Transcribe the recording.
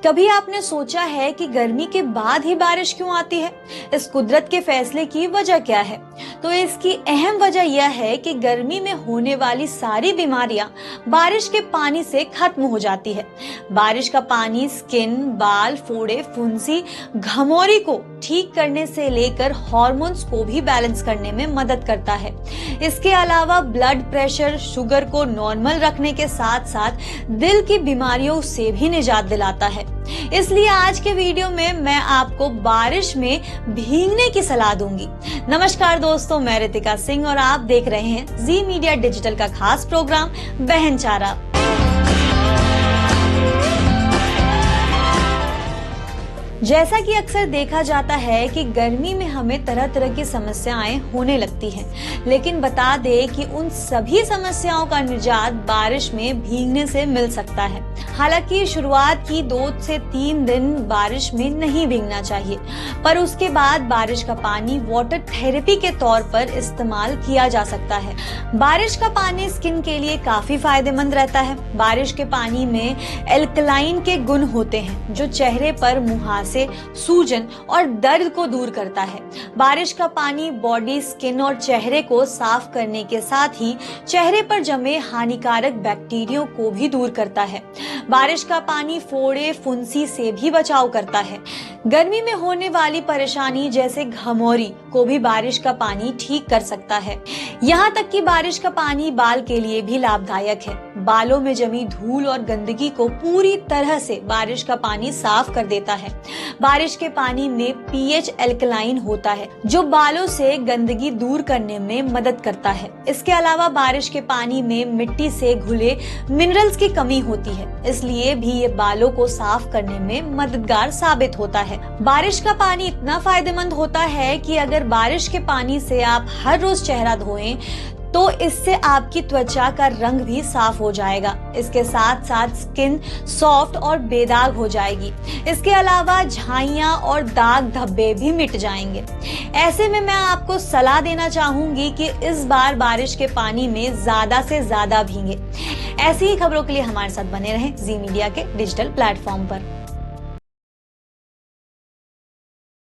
कभी आपने सोचा है कि गर्मी के बाद ही बारिश क्यों आती है? इस कुदरत के फैसले की वजह क्या है? तो इसकी अहम वजह यह है कि गर्मी में होने वाली सारी बीमारियां बारिश के पानी से खत्म हो जाती है। बारिश का पानी स्किन, बाल, फोड़े, फुंसी, घमौरी को ठीक करने से लेकर हार्मोन्स को भी बैलेंस करने में मदद करता है। इसके अलावा ब्लड प्रेशर, शुगर को नॉर्मल रखने के साथ साथ दिल की बीमारियों से भी निजात दिलाता है। इसलिए आज के वीडियो में मैं आपको बारिश में भीगने की सलाह दूंगी। नमस्कार दोस्तों, मैं रितिका सिंह और आप देख रहे हैं जी मीडिया डिजिटल का खास प्रोग्राम बहनचारा। जैसा कि अक्सर देखा जाता है कि गर्मी में हमें तरह तरह की समस्याएं होने लगती हैं, लेकिन बता दें कि उन सभी समस्याओं का निजात बारिश में भीगने से मिल सकता है। हालांकि शुरुआत की 2 से 3 दिन बारिश में नहीं भीगना चाहिए, पर उसके बाद बारिश का पानी वाटर थेरेपी के तौर पर इस्तेमाल किया जा सकता है। बारिश का पानी स्किन के लिए काफी फायदेमंद रहता है। बारिश के पानी में एल्कलाइन के गुण होते हैं जो चेहरे पर, मुहासे, सूजन और दर्द को दूर करता है। बारिश का पानी बॉडी, स्किन और चेहरे को साफ करने के साथ ही चेहरे पर जमे हानिकारक बैक्टीरिया को भी दूर करता है। बारिश का पानी फोड़े, फुंसी से भी बचाव करता है। गर्मी में होने वाली परेशानी जैसे घमौरी को भी बारिश का पानी ठीक कर सकता है। यहाँ तक कि बारिश का पानी बाल के लिए भी लाभदायक है। बालों में जमी धूल और गंदगी को पूरी तरह से बारिश का पानी साफ कर देता है। बारिश के पानी में पीएच एल्कलाइन होता है जो बालों से गंदगी दूर करने में मदद करता है। इसके अलावा बारिश के पानी में मिट्टी से घुले मिनरल्स की कमी होती है, इसलिए भी ये बालों को साफ करने में मददगार साबित होता है। बारिश का पानी इतना फायदेमंद होता है कि अगर बारिश के पानी से आप हर रोज चेहरा धोएं तो इससे आपकी त्वचा का रंग भी साफ हो जाएगा। इसके साथ साथ स्किन सॉफ्ट और बेदाग हो जाएगी। इसके अलावा झाइयां और दाग धब्बे भी मिट जाएंगे। ऐसे में मैं आपको सलाह देना चाहूंगी कि इस बार बारिश के पानी में ज्यादा से ज्यादा भीगे। ऐसी ही खबरों के लिए हमारे साथ बने रहें जी मीडिया के डिजिटल प्लेटफॉर्म पर।